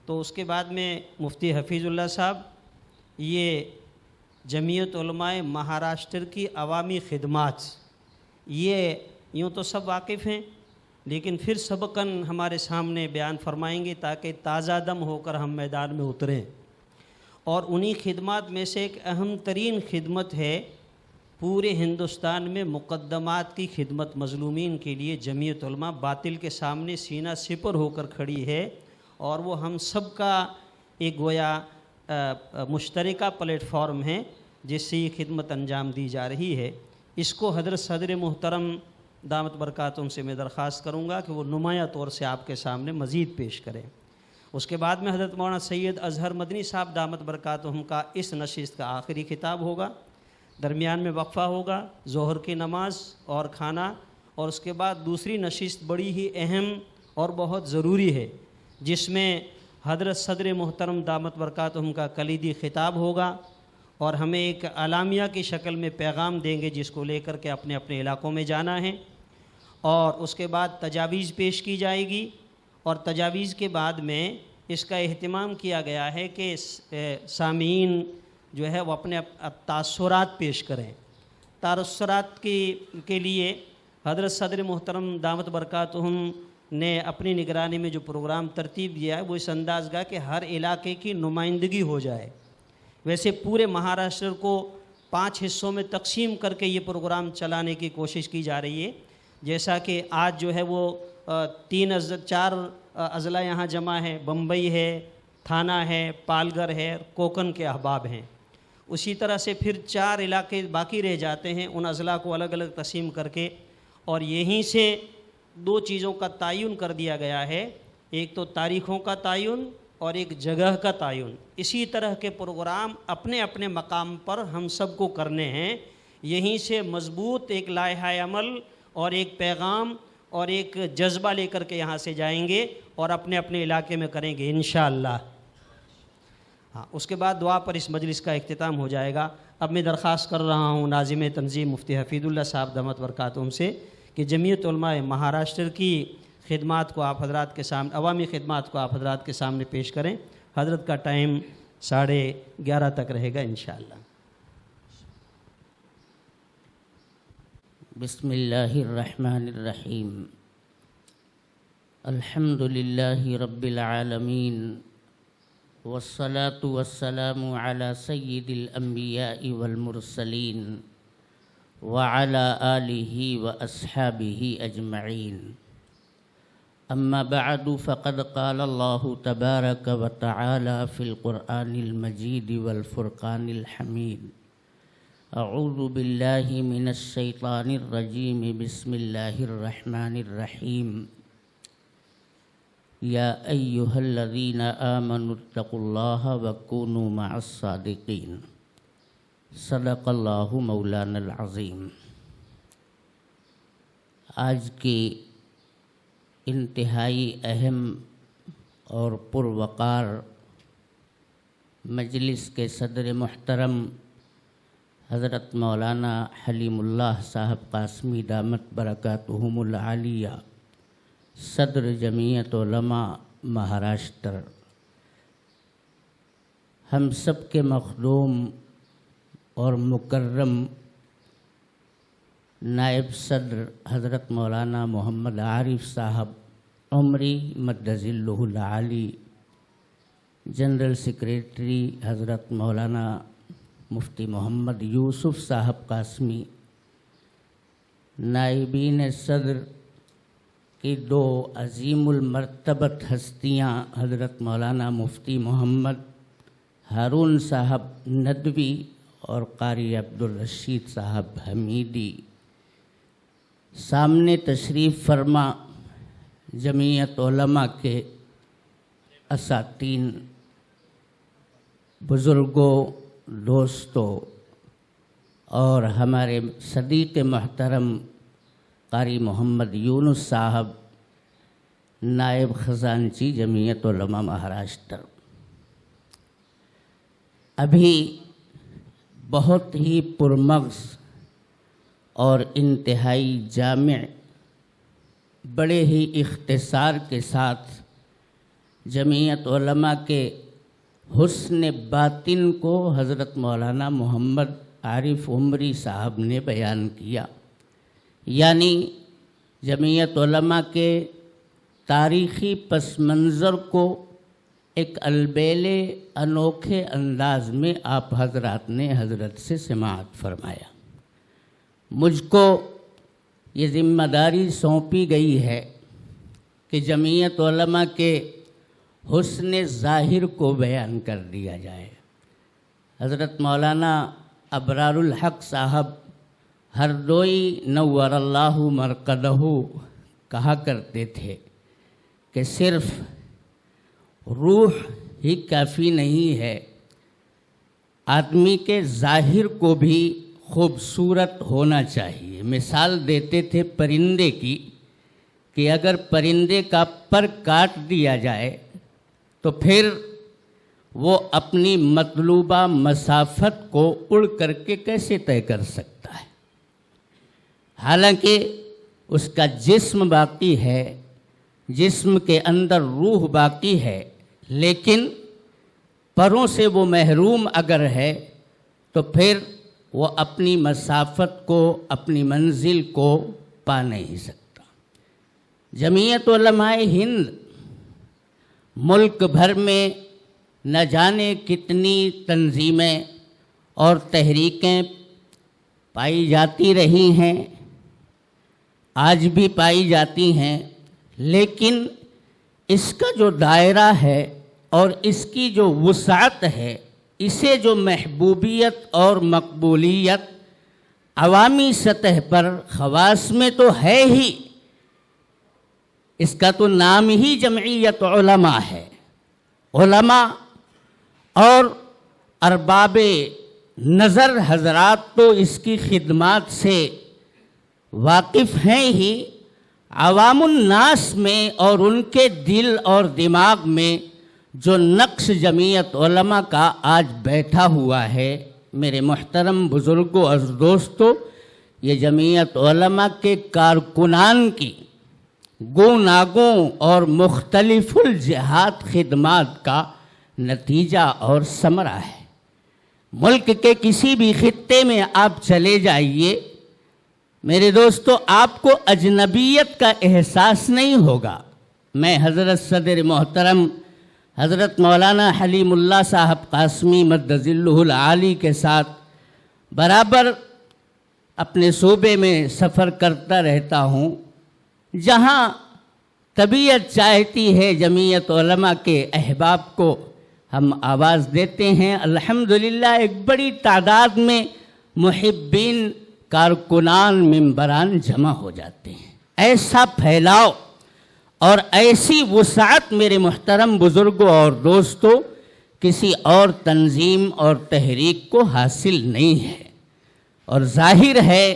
تو اس کے بعد میں مفتی حفیظ اللہ صاحب یہ جمعیت علماء مہاراشٹر کی عوامی خدمات، یہ یوں تو سب واقف ہیں لیکن پھر سبقاً ہمارے سامنے بیان فرمائیں گے تاکہ تازہ دم ہو کر ہم میدان میں اتریں۔ اور انہی خدمات میں سے ایک اہم ترین خدمت ہے پورے ہندوستان میں مقدمات کی خدمت مظلومین کے لیے جمعیت علماء باطل کے سامنے سینہ سپر ہو کر کھڑی ہے، اور وہ ہم سب کا ایک گویا مشترکہ پلیٹ فارم ہے جس سے یہ خدمت انجام دی جا رہی ہے۔ اس کو حضرت صدر محترم دامت برکاتہم سے میں درخواست کروں گا کہ وہ نمایاں طور سے آپ کے سامنے مزید پیش کریں۔ اس کے بعد میں حضرت مولانا سید اظہر مدنی صاحب دامت برکاتہم کا اس نشست کا آخری خطاب ہوگا، درمیان میں وقفہ ہوگا، ظہر کی نماز اور کھانا، اور اس کے بعد دوسری نشست بڑی ہی اہم اور بہت ضروری ہے جس میں حضرت صدر محترم دامت برکاتہم کا کلیدی خطاب ہوگا، اور ہمیں ایک اعلامیہ کی شکل میں پیغام دیں گے جس کو لے کر کے اپنے اپنے علاقوں میں جانا ہے، اور اس کے بعد تجاویز پیش کی جائے گی، اور تجاویز کے بعد میں اس کا اہتمام کیا گیا ہے کہ سامعین جو ہے وہ اپنے تاثرات پیش کریں۔ تاثرات کے لیے حضرت صدر محترم دامت برکاتہم نے اپنی نگرانی میں جو پروگرام ترتیب دیا ہے وہ اس انداز کا کہ ہر علاقے کی نمائندگی ہو جائے۔ ویسے پورے مہاراشٹر کو 5 حصوں میں تقسیم کر کے یہ پروگرام چلانے کی کوشش کی جا رہی ہے، جیسا کہ آج جو ہے وہ 4 اضلاع یہاں جمع ہے، بمبئی ہے، تھانہ ہے، پالگھر ہے، کوکن کے احباب ہیں۔ اسی طرح سے پھر 4 علاقے باقی رہ جاتے ہیں، ان اضلاع کو الگ الگ تقسیم کر کے، اور یہیں سے 2 چیزوں کا تعین کر دیا گیا ہے، ایک تو تاریخوں کا تعین اور ایک جگہ کا تعین۔ اسی طرح کے پروگرام اپنے اپنے مقام پر ہم سب کو کرنے ہیں، یہیں سے مضبوط ایک لائحہ عمل اور ایک پیغام اور ایک جذبہ لے کر کے یہاں سے جائیں گے اور اپنے اپنے علاقے میں کریں گے انشاءاللہ۔ ہاں، اس کے بعد دعا پر اس مجلس کا اختتام ہو جائے گا۔ اب میں درخواست کر رہا ہوں ناظم تنظیم مفتی حفیظ اللہ صاحب دامت برکاتہم سے کہ جمعیت علماء مہاراشٹر کی خدمات کو آپ حضرات کے سامنے، عوامی خدمات کو آپ حضرات کے سامنے پیش کریں۔ حضرت کا ٹائم 11:30 تک رہے گا انشاءاللہ۔ بسم اللہ الرحمن الرحیم۔ الحمد للہ رب العالمین، والصلاة والسلام علی سید الانبیاء والمرسلین وعلی آلہ واصحابہ اجمعین۔ اما بعد فقد قال اللہ تبارک وتعالی فی القرآن المجید والفرقان الحمید۔ اعوذ باللہ من الشیطان الرجیم، بسم اللہ الرحمن الرحیم۔ یا ایہا الذین آمنوا اتقوا اللہ وکونوا مع الصادقین۔ صدق اللہ مولانا العظیم۔ آج کی انتہائی اہم اور پروقار مجلس کے صدر محترم حضرت مولانا حلیم اللہ صاحب قاسمی دامت برکاتہم العالیہ، صدر جمعیت علماء مہاراشٹر، ہم سب کے مخدوم اور مکرم نائب صدر حضرت مولانا محمد عارف صاحب عمری مدظلہ العالی، جنرل سیکریٹری حضرت مولانا مفتی محمد یوسف صاحب قاسمی، نائبین صدر کی 2 عظیم المرتبت ہستیاں حضرت مولانا مفتی محمد ہارون صاحب ندوی اور قاری عبدالرشید صاحب حمیدی، سامنے تشریف فرما جمعیت علماء کے اساتین، بزرگوں، دوستوں، اور ہمارے صدیق محترم قاری محمد یونس صاحب، نائب خزانچی جمعیت علماء مہاراشٹر۔ ابھی بہت ہی پرمغز اور انتہائی جامع، بڑے ہی اختصار کے ساتھ جمعیت علماء کے حسن باطن کو حضرت مولانا محمد عارف عمری صاحب نے بیان کیا، یعنی جمعیت علماء کے تاریخی پس منظر کو ایک البیلے انوکھے انداز میں آپ حضرات نے حضرت سے سماعت فرمایا۔ مجھ کو یہ ذمہ داری سونپی گئی ہے کہ جمعیت علماء کے حسن ظاہر کو بیان کر دیا جائے۔ حضرت مولانا ابرار الحق صاحب ہردوئی نور اللہ مرقدہ کہا کرتے تھے کہ صرف روح ہی کافی نہیں ہے، آدمی کے ظاہر کو بھی خوبصورت ہونا چاہیے۔ مثال دیتے تھے پرندے کی کہ اگر پرندے کا پر کاٹ دیا جائے تو پھر وہ اپنی مطلوبہ مسافت کو اڑ کر کے کیسے طے کر سکتا ہے؟ حالانکہ اس کا جسم باقی ہے، جسم کے اندر روح باقی ہے، لیکن پروں سے وہ محروم اگر ہے تو پھر وہ اپنی مسافت کو، اپنی منزل کو پا نہیں سکتا۔ جمعیت علماء ہند ملک بھر میں نہ جانے کتنی تنظیمیں اور تحریکیں پائی جاتی رہی ہیں، آج بھی پائی جاتی ہیں، لیکن اس کا جو دائرہ ہے اور اس کی جو وسعت ہے، اسے جو محبوبیت اور مقبولیت عوامی سطح پر خواص میں تو ہے ہی، اس کا تو نام ہی جمعیت علماء ہے۔ علماء اور ارباب نظر حضرات تو اس کی خدمات سے واقف ہیں ہی، عوام الناس میں اور ان کے دل اور دماغ میں جو نقش جمعیت علماء کا آج بیٹھا ہوا ہے، میرے محترم بزرگوں اور دوستوں، یہ جمعیت علماء کے کارکنان کی گوناگوں اور مختلف الجہات خدمات کا نتیجہ اور ثمرہ ہے۔ ملک کے کسی بھی خطے میں آپ چلے جائیے میرے دوستو، آپ کو اجنبیت کا احساس نہیں ہوگا۔ میں حضرت صدر محترم حضرت مولانا حلیم اللہ صاحب قاسمی مد ظلہ العالی کے ساتھ برابر اپنے صوبے میں سفر کرتا رہتا ہوں، جہاں طبیعت چاہتی ہے جمعیت علماء کے احباب کو ہم آواز دیتے ہیں، الحمدللہ ایک بڑی تعداد میں محبین کارکنان ممبران جمع ہو جاتے ہیں۔ ایسا پھیلاؤ اور ایسی وسعت میرے محترم بزرگوں اور دوستوں کسی اور تنظیم اور تحریک کو حاصل نہیں ہے، اور ظاہر ہے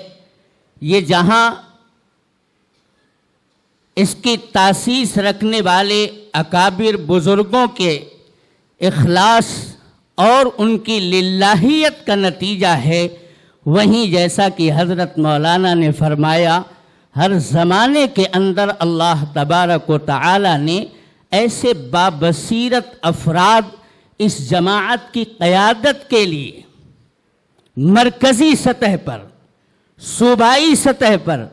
یہ جہاں اس کی تاسیس رکھنے والے اکابر بزرگوں کے اخلاص اور ان کی للہیت کا نتیجہ ہے، وہیں جیسا کہ حضرت مولانا نے فرمایا، ہر زمانے کے اندر اللہ تبارک و تعالی نے ایسے بابصیرت افراد اس جماعت کی قیادت کے لیے مرکزی سطح پر، صوبائی سطح پر،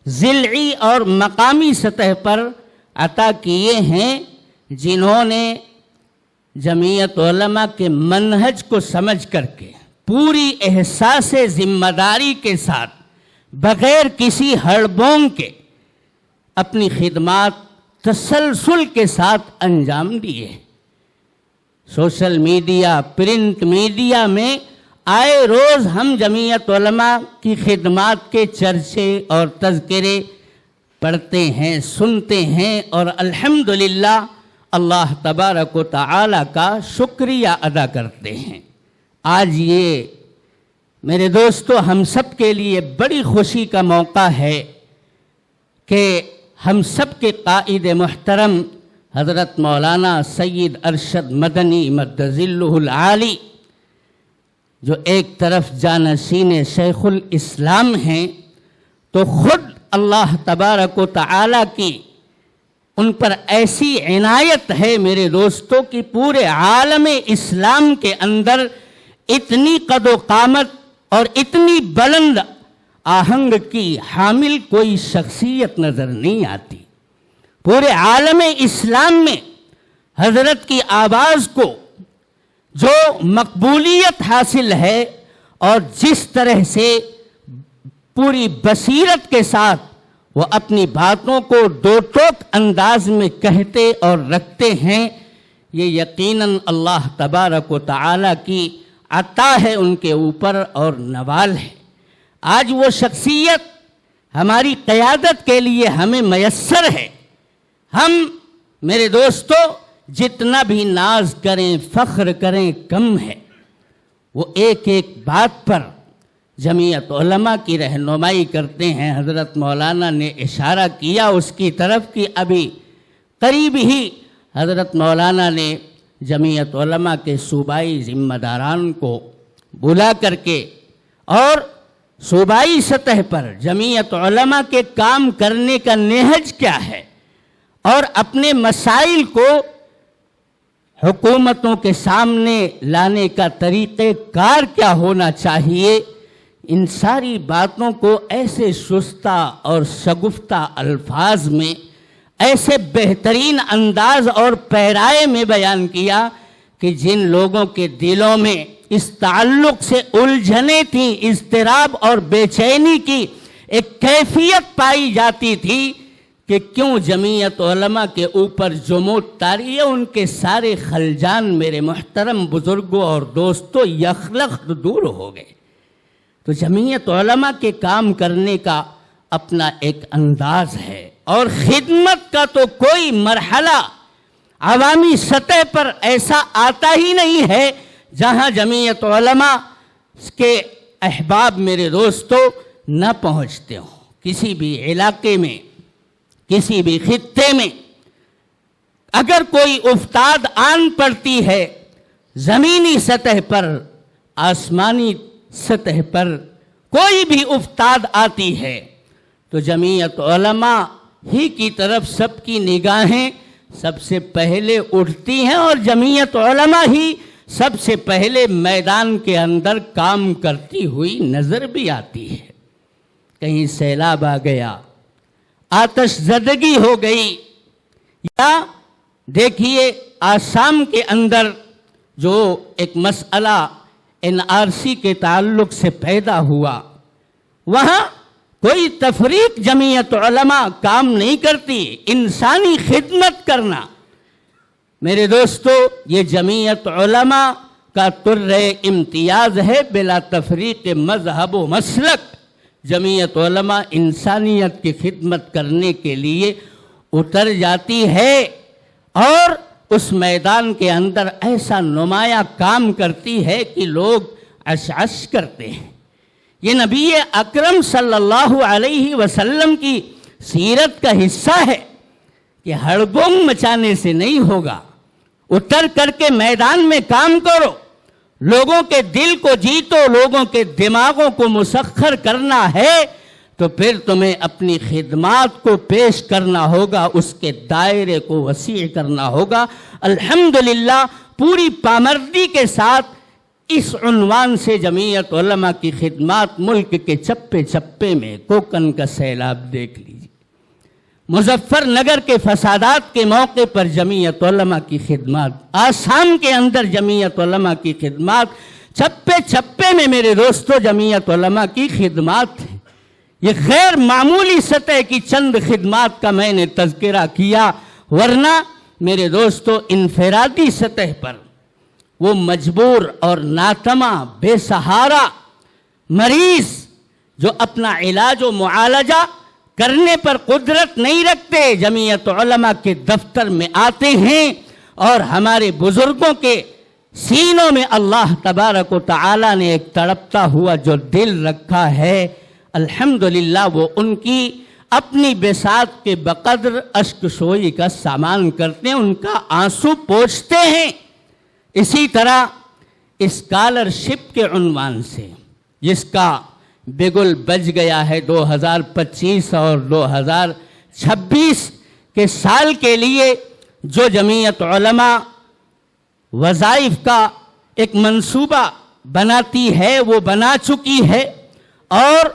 ضلعی اور مقامی سطح پر عطا کیے ہیں، جنہوں نے جمعیت علماء کے منہج کو سمجھ کر کے پوری احساس ذمہ داری کے ساتھ بغیر کسی ہڑبونگ کے اپنی خدمات تسلسل کے ساتھ انجام دیے۔ سوشل میڈیا، پرنٹ میڈیا میں آئے روز ہم جمعیت علماء کی خدمات کے چرچے اور تذکرے پڑھتے ہیں، سنتے ہیں، اور الحمدللہ اللہ تبارک و تعالی کا شکریہ ادا کرتے ہیں۔ آج یہ میرے دوستو ہم سب کے لیے بڑی خوشی کا موقع ہے کہ ہم سب کے قائد محترم حضرت مولانا سید ارشد مدنی مد ظلہ العالی، جو ایک طرف جانشین شیخ الاسلام ہیں، تو خود اللہ تبارک و تعالی کی ان پر ایسی عنایت ہے میرے دوستوں کہ پورے عالم اسلام کے اندر اتنی قد و قامت اور اتنی بلند آہنگ کی حامل کوئی شخصیت نظر نہیں آتی۔ پورے عالم اسلام میں حضرت کی آواز کو جو مقبولیت حاصل ہے اور جس طرح سے پوری بصیرت کے ساتھ وہ اپنی باتوں کو دو ٹوک انداز میں کہتے اور رکھتے ہیں، یہ یقیناً اللہ تبارک و تعالیٰ کی عطا ہے ان کے اوپر اور نوال ہے۔ آج وہ شخصیت ہماری قیادت کے لیے ہمیں میسر ہے۔ ہم میرے دوستو جتنا بھی ناز کریں فخر کریں کم ہے۔ وہ ایک ایک بات پر جمعیت علماء کی رہنمائی کرتے ہیں۔ حضرت مولانا نے اشارہ کیا اس کی طرف کہ ابھی قریب ہی حضرت مولانا نے جمعیت علماء کے صوبائی ذمہ داران کو بلا کر کے اور صوبائی سطح پر جمعیت علماء کے کام کرنے کا نہج کیا ہے اور اپنے مسائل کو حکومتوں کے سامنے لانے کا طریقہ کار کیا ہونا چاہیے، ان ساری باتوں کو ایسے شستہ اور شگفتہ الفاظ میں ایسے بہترین انداز اور پیرائے میں بیان کیا کہ جن لوگوں کے دلوں میں اس تعلق سے الجھنیں تھیں، اضطراب اور بے چینی کی ایک کیفیت پائی جاتی تھی کہ کیوں جمعیت علماء کے اوپر جمود طاری ہے، ان کے سارے خلجان میرے محترم بزرگوں اور دوستوں یخلخت دور ہو گئے۔ تو جمعیت علماء کے کام کرنے کا اپنا ایک انداز ہے اور خدمت کا تو کوئی مرحلہ عوامی سطح پر ایسا آتا ہی نہیں ہے جہاں جمعیت علماء کے احباب میرے دوستو نہ پہنچتے ہوں۔ کسی بھی علاقے میں، کسی بھی خطے میں اگر کوئی افتاد آن پڑتی ہے، زمینی سطح پر، آسمانی سطح پر کوئی بھی افتاد آتی ہے تو جمعیت علماء ہی کی طرف سب کی نگاہیں سب سے پہلے اٹھتی ہیں اور جمعیت علماء ہی سب سے پہلے میدان کے اندر کام کرتی ہوئی نظر بھی آتی ہے۔ کہیں سیلاب آ گیا، آتش زدگی ہو گئی، یا دیکھیے آسام کے اندر جو ایک مسئلہ NRC کے تعلق سے پیدا ہوا، وہاں کوئی تفریق جمعیت علماء کام نہیں کرتی۔ انسانی خدمت کرنا میرے دوستو یہ جمعیت علماء کا طر امتیاز ہے، بلا تفریق مذہب و مسلک۔ جمعیت علماء انسانیت کی خدمت کرنے کے لیے اتر جاتی ہے اور اس میدان کے اندر ایسا نمایاں کام کرتی ہے کہ لوگ عش کرتے ہیں۔ یہ نبی اکرم صلی اللہ علیہ وسلم کی سیرت کا حصہ ہے کہ ہڑبونگ مچانے سے نہیں ہوگا، اتر کر کے میدان میں کام کرو، لوگوں کے دل کو جیتو، لوگوں کے دماغوں کو مسخر کرنا ہے تو پھر تمہیں اپنی خدمات کو پیش کرنا ہوگا، اس کے دائرے کو وسیع کرنا ہوگا۔ الحمدللہ پوری پامردی کے ساتھ اس عنوان سے جمعیت علماء کی خدمات ملک کے چپے چپے میں، کوکن کا سیلاب دیکھ لیجیے، مظفر نگر کے فسادات کے موقع پر جمعیت علماء کی خدمات، آسام کے اندر جمعیت علماء کی خدمات، چپے چپے میں میرے دوستو جمعیت علماء کی خدمات ہیں۔ یہ غیر معمولی سطح کی چند خدمات کا میں نے تذکرہ کیا، ورنہ میرے دوستو انفرادی سطح پر وہ مجبور اور ناتما بے سہارا مریض جو اپنا علاج و معالجہ کرنے پر قدرت نہیں رکھتے، جمعیت علماء کے دفتر میں آتے ہیں اور ہمارے بزرگوں کے سینوں میں اللہ تبارک و تعالی نے ایک تڑپتا ہوا جو دل رکھا ہے، الحمدللہ وہ ان کی اپنی بساط کے بقدر اشک شوئی کا سامان کرتے ہیں، ان کا آنسو پوچھتے ہیں۔ اسی طرح اسکالرشپ کے عنوان سے جس کا بگل بج گیا ہے 2025 اور 2026 کہ سال کے لیے جو جمعیت علماء وظائف کا ایک منصوبہ بناتی ہے وہ بنا چکی ہے، اور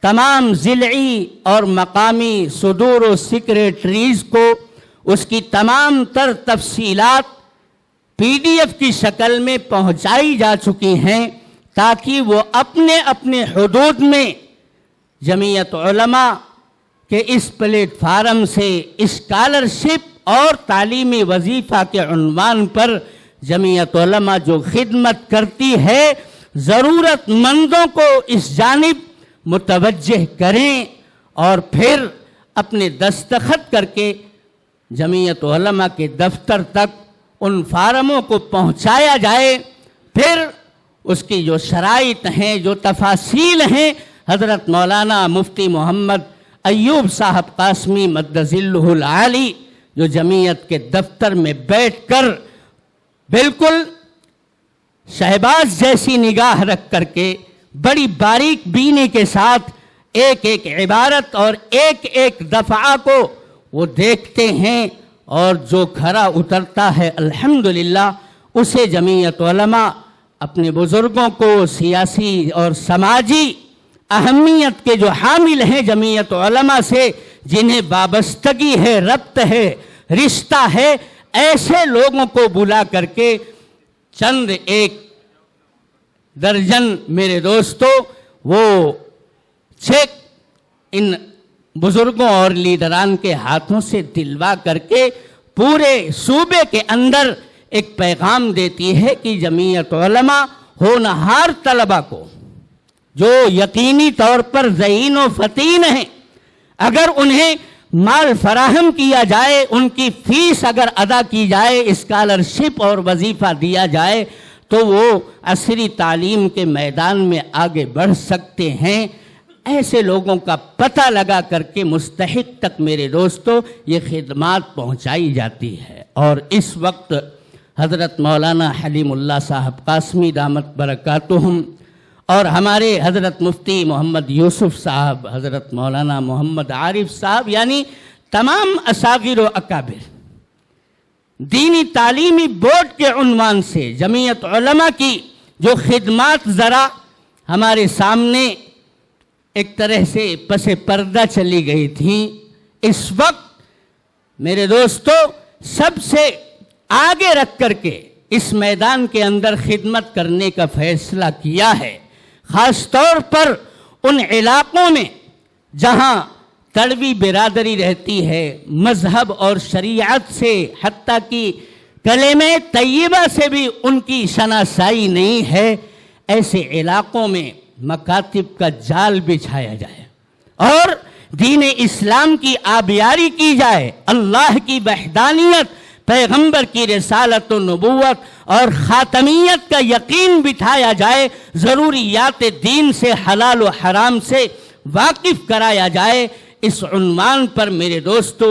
تمام ضلعی اور مقامی صدور و سیکریٹریز کو اس کی تمام تر تفصیلات PDF کی شکل میں پہنچائی جا چکی ہیں، تاکہ وہ اپنے اپنے حدود میں جمعیت علماء کے اس پلیٹ فارم سے اسکالرشپ اور تعلیمی وظیفہ کے عنوان پر جمعیت علماء جو خدمت کرتی ہے، ضرورت مندوں کو اس جانب متوجہ کریں اور پھر اپنے دستخط کر کے جمعیت علماء کے دفتر تک ان فارموں کو پہنچایا جائے۔ پھر اس کی جو شرائط ہیں، جو تفاصیل ہیں، حضرت مولانا مفتی محمد ایوب صاحب قاسمی مد ظلہ العالی جو جمعیت کے دفتر میں بیٹھ کر بالکل شہباز جیسی نگاہ رکھ کر کے بڑی باریک بینی کے ساتھ ایک ایک عبارت اور ایک ایک دفعہ کو وہ دیکھتے ہیں، اور جو کھرا اترتا ہے الحمدللہ اسے جمعیت علماء اپنے بزرگوں کو سیاسی اور سماجی اہمیت کے جو حامل ہیں جمعیت علماء سے، جنہیں وابستگی ہے، ربط ہے، رشتہ ہے، ایسے لوگوں کو بلا کر کے چند ایک درجن میرے دوستو وہ چیک ان بزرگوں اور لیڈران کے ہاتھوں سے دلوا کر کے پورے صوبے کے اندر ایک پیغام دیتی ہے کہ جمعیت علماء ہونہار طلبہ کو جو یقینی طور پر ذہین و فطین ہیں، اگر انہیں مال فراہم کیا جائے، ان کی فیس اگر ادا کی جائے، اسکالرشپ اور وظیفہ دیا جائے، تو وہ عصری تعلیم کے میدان میں آگے بڑھ سکتے ہیں۔ ایسے لوگوں کا پتہ لگا کر کے مستحق تک میرے دوستو یہ خدمات پہنچائی جاتی ہے۔ اور اس وقت حضرت مولانا حلیم اللہ صاحب قاسمی دامت برکاتہم اور ہمارے حضرت مفتی محمد یوسف صاحب، حضرت مولانا محمد عارف صاحب، یعنی تمام اصاغر و اکابر دینی تعلیمی بورڈ کے عنوان سے جمعیت علماء کی جو خدمات ذرا ہمارے سامنے ایک طرح سے پس پردہ چلی گئی تھیں، اس وقت میرے دوستو سب سے آگے رکھ کر کے اس میدان کے اندر خدمت کرنے کا فیصلہ کیا ہے، خاص طور پر ان علاقوں میں جہاں تڑوی برادری رہتی ہے، مذہب اور شریعت سے حتیٰ کہ کلمہ طیبہ سے بھی ان کی شناسائی نہیں ہے، ایسے علاقوں میں مکاتب کا جال بچھایا جائے اور دین اسلام کی آبیاری کی جائے، اللہ کی وحدانیت، پیغمبر کی رسالت و نبوت اور خاتمیت کا یقین بٹھایا جائے، ضروریات دین سے، حلال و حرام سے واقف کرایا جائے۔ اس عنوان پر میرے دوستو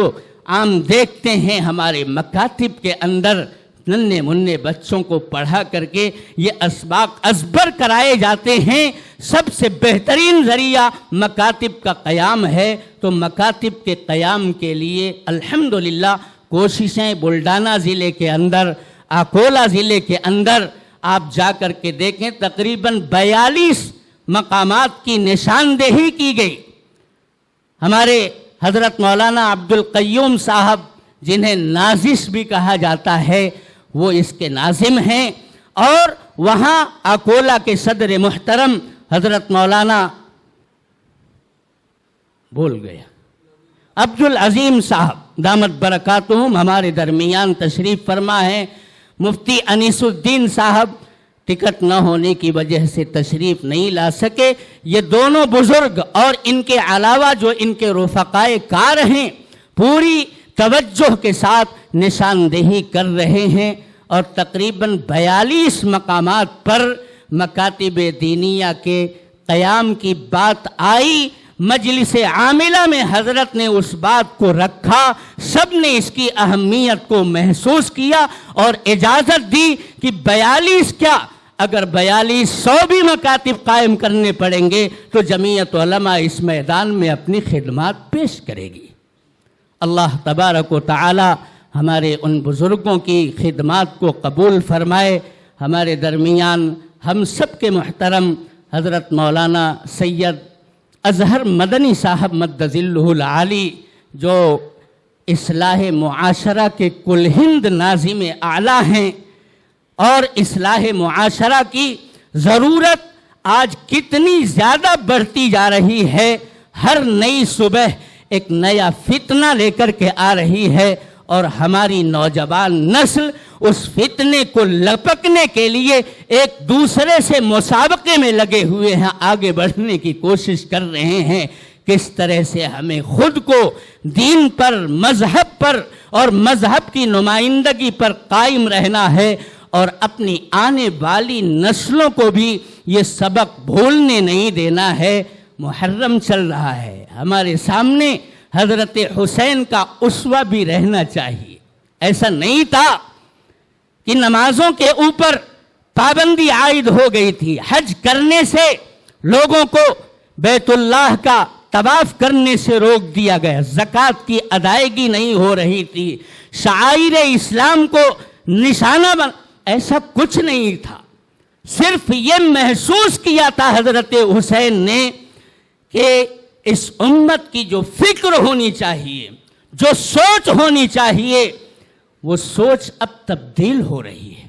عام دیکھتے ہیں ہمارے مکاتب کے اندر ننھے منھے بچوں کو پڑھا کر کے یہ اسباق ازبر کرائے جاتے ہیں۔ سب سے بہترین ذریعہ مکاتب کا قیام ہے، تو مکاتب کے قیام کے لیے الحمدللہ کوششیں بلڈانہ ضلع کے اندر، اکولہ ضلع کے اندر آپ جا کر کے دیکھیں، تقریباً 42 مقامات کی نشاندہی کی گئی۔ ہمارے حضرت مولانا عبدالقیوم صاحب جنہیں نازش بھی کہا جاتا ہے وہ اس کے ناظم ہیں، اور وہاں اکولہ کے صدر محترم حضرت مولانا عبدالعظیم صاحب دامت برکاتہم ہمارے درمیان تشریف فرما ہیں۔ مفتی انیس الدین صاحب ٹکٹ نہ ہونے کی وجہ سے تشریف نہیں لا سکے۔ یہ دونوں بزرگ اور ان کے علاوہ جو ان کے رفقائے کار ہیں پوری توجہ کے ساتھ نشاندہی کر رہے ہیں، اور تقریباً 42 مقامات پر مکاتب دینیہ کے قیام کی بات آئی۔ مجلس عاملہ میں حضرت نے اس بات کو رکھا، سب نے اس کی اہمیت کو محسوس کیا اور اجازت دی کہ 42 کیا، اگر 4200 بھی مکاتب قائم کرنے پڑیں گے تو جمعیت علماء اس میدان میں اپنی خدمات پیش کرے گی۔ اللہ تبارک و تعالی ہمارے ان بزرگوں کی خدمات کو قبول فرمائے. ہمارے درمیان ہم سب کے محترم حضرت مولانا سید اظہر مدنی صاحب مد ظلہ العالی جو اصلاح معاشرہ کے کل ہند ناظم اعلیٰ ہیں، اور اصلاح معاشرہ کی ضرورت آج کتنی زیادہ بڑھتی جا رہی ہے. ہر نئی صبح ایک نیا فتنہ لے کر کے آ رہی ہے، اور ہماری نوجوان نسل اس فتنے کو لپکنے کے لیے ایک دوسرے سے مسابقے میں لگے ہوئے ہیں، آگے بڑھنے کی کوشش کر رہے ہیں. کس طرح سے ہمیں خود کو دین پر، مذہب پر اور مذہب کی نمائندگی پر قائم رہنا ہے، اور اپنی آنے والی نسلوں کو بھی یہ سبق بھولنے نہیں دینا ہے. محرم چل رہا ہے، ہمارے سامنے حضرت حسین کا اسوہ بھی رہنا چاہیے. ایسا نہیں تھا کہ نمازوں کے اوپر پابندی عائد ہو گئی تھی، حج کرنے سے لوگوں کو بیت اللہ کا طواف کرنے سے روک دیا گیا، زکوٰۃ کی ادائیگی نہیں ہو رہی تھی، شعائر اسلام کو نشانہ ایسا کچھ نہیں تھا. صرف یہ محسوس کیا تھا حضرت حسین نے کہ اس امت کی جو فکر ہونی چاہیے، جو سوچ ہونی چاہیے، وہ سوچ اب تبدیل ہو رہی ہے.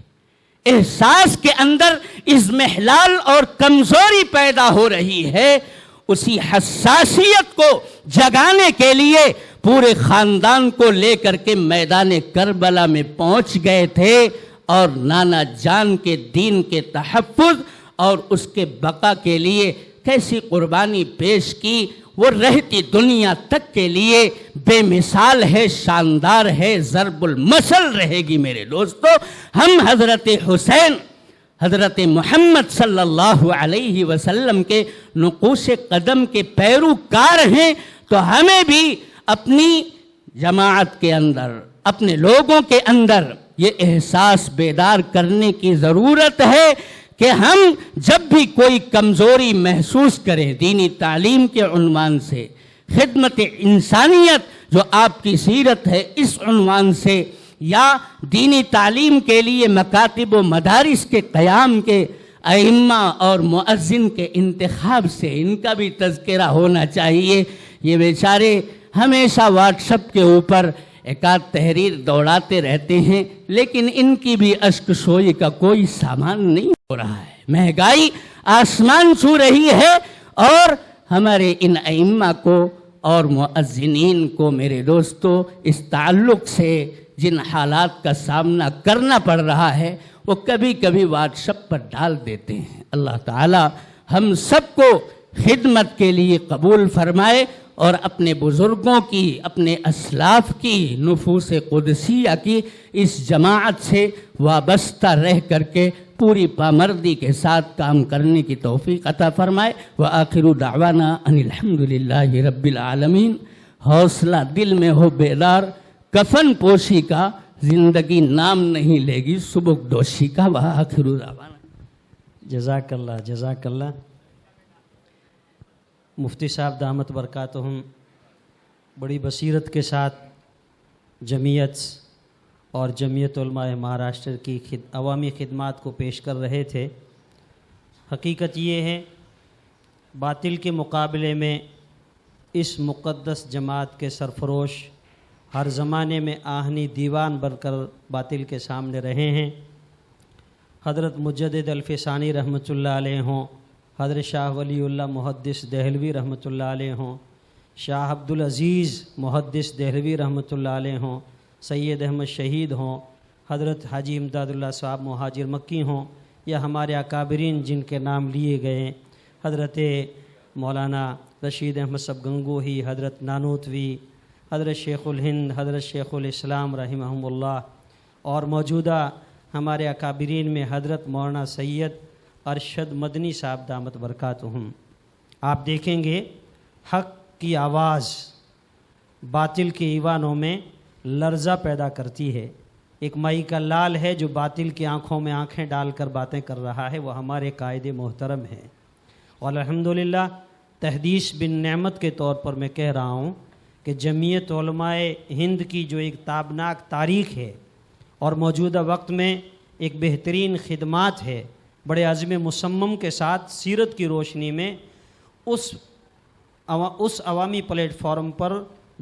احساس کے اندر اضمحلال اور کمزوری پیدا ہو رہی ہے. اسی حساسیت کو جگانے کے لیے پورے خاندان کو لے کر کے میدان کربلا میں پہنچ گئے تھے، اور نانا جان کے دین کے تحفظ اور اس کے بقا کے لیے کیسی قربانی پیش کی. وہ رہتی دنیا تک کے لیے بے مثال ہے، شاندار ہے، ضرب المثل رہے گی. میرے دوستو، ہم حضرت حسین، حضرت محمد صلی اللہ علیہ وسلم کے نقوش قدم کے پیروکار ہیں، تو ہمیں بھی اپنی جماعت کے اندر، اپنے لوگوں کے اندر یہ احساس بیدار کرنے کی ضرورت ہے کہ ہم جب بھی کوئی کمزوری محسوس کریں دینی تعلیم کے عنوان سے، خدمت انسانیت جو آپ کی سیرت ہے اس عنوان سے، یا دینی تعلیم کے لیے مکاتب و مدارس کے قیام کے ائمہ اور مؤذن کے انتخاب سے، ان کا بھی تذکرہ ہونا چاہیے. یہ بیچارے ہمیشہ واٹس ایپ کے اوپر ایک آدھ تحریر دوڑاتے رہتے ہیں، لیکن ان کی بھی اشک سوئی کا کوئی سامان نہیں ہو رہا ہے. مہنگائی آسمان چھو رہی ہے، اور ہمارے ان ائمہ کو اور مؤذنین کو میرے دوستو اس تعلق سے جن حالات کا سامنا کرنا پڑ رہا ہے وہ کبھی کبھی واٹس ایپ پر ڈال دیتے ہیں. اللہ تعالی ہم سب کو خدمت کے لیے قبول فرمائے، اور اپنے بزرگوں کی، اپنے اسلاف کی، نفوس قدسیہ کی اس جماعت سے وابستہ رہ کر کے پوری پامردی کے ساتھ کام کرنے کی توفیق عطا فرمائے. وآخر دعوانا ان الحمدللہ رب العالمین. حوصلہ دل میں ہو بیدار، کفن پوشی کا زندگی نام نہیں لے گی سبک دوشی کا. وآخر دعوانا. جزاک اللہ، جزاک اللہ. مفتی صاحب دامت برکاتہم بڑی بصیرت کے ساتھ جمعیت اور جمعیت علماء مہاراشٹر کی عوامی خدمات کو پیش کر رہے تھے. حقیقت یہ ہے باطل کے مقابلے میں اس مقدس جماعت کے سرفروش ہر زمانے میں آہنی دیوان بن کر باطل کے سامنے رہے ہیں. حضرت مجدد الفسانی رحمۃ اللہ علیہ ہوں، حضرت شاہ ولی اللہ محدث دہلوی رحمۃ اللہ علیہ ہوں، شاہ عبدالعزیز محدث دہلوی رحمۃ اللہ علیہ ہوں، سید احمد شہید ہوں، حضرت حاجی امداد اللہ صاحب مہاجر مکی ہوں، یا ہمارے اکابرین جن کے نام لیے گئے، حضرت مولانا رشید احمد صاحب گنگوہی، حضرت نانوتوی، حضرت شیخ الہند، حضرت شیخ الاسلام رحمہم اللہ، اور موجودہ ہمارے اکابرین میں حضرت مولانا سید ارشد مدنی صاحب دامت برکاتہم. آپ دیکھیں گے حق کی آواز باطل کے ایوانوں میں لرزہ پیدا کرتی ہے. ایک مائی کا لال ہے جو باطل کی آنکھوں میں آنکھیں ڈال کر باتیں کر رہا ہے، وہ ہمارے قائد محترم ہیں. اور الحمدللہ تحدیث بن نعمت کے طور پر میں کہہ رہا ہوں کہ جمعیت علماء ہند کی جو ایک تابناک تاریخ ہے اور موجودہ وقت میں ایک بہترین خدمات ہے، بڑے عزم مصمم کے ساتھ سیرت کی روشنی میں اس عوامی پلیٹ فارم پر،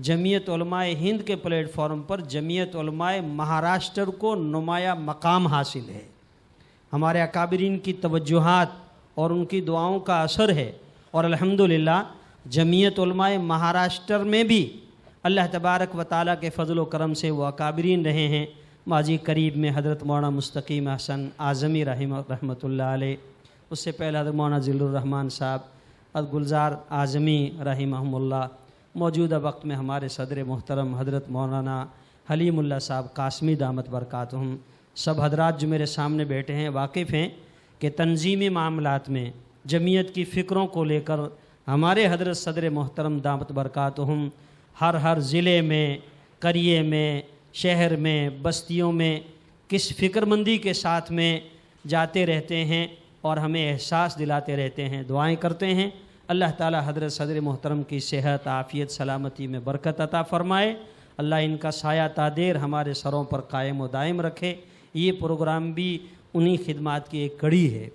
جمعیت علماء ہند کے پلیٹ فارم پر جمعیت علماء مہاراشٹر کو نمایاں مقام حاصل ہے۔ ہمارے اکابرین کی توجہات اور ان کی دعاؤں کا اثر ہے، اور الحمدللہ جمعیت علماء مہاراشٹر میں بھی اللہ تبارک و تعالیٰ کے فضل و کرم سے وہ اکابرین رہے ہیں۔ ماضی قریب میں حضرت مولانا مستقیم احسن اعظمی رحمۃ اللہ علیہ، اس سے پہلے حضرت مولانا ذل الرحمن صاحب، حضرت گلزار اعظمی رحمہم اللہ، موجودہ وقت میں ہمارے صدر محترم حضرت مولانا حلیم اللہ صاحب قاسمی دامت برکاتہم، سب حضرات جو میرے سامنے بیٹھے ہیں واقف ہیں کہ تنظیمی معاملات میں جمعیت کی فکروں کو لے کر ہمارے حضرت صدر محترم دامت برکاتہم ہر ضلع میں، قریے میں، شہر میں، بستیوں میں کس فکر مندی کے ساتھ میں جاتے رہتے ہیں اور ہمیں احساس دلاتے رہتے ہیں، دعائیں کرتے ہیں۔ اللہ تعالی حضرت صدر محترم کی صحت، عافیت، سلامتی میں برکت عطا فرمائے، اللہ ان کا سایہ تادیر ہمارے سروں پر قائم و دائم رکھے۔ یہ پروگرام بھی انہی خدمات کی ایک کڑی ہے۔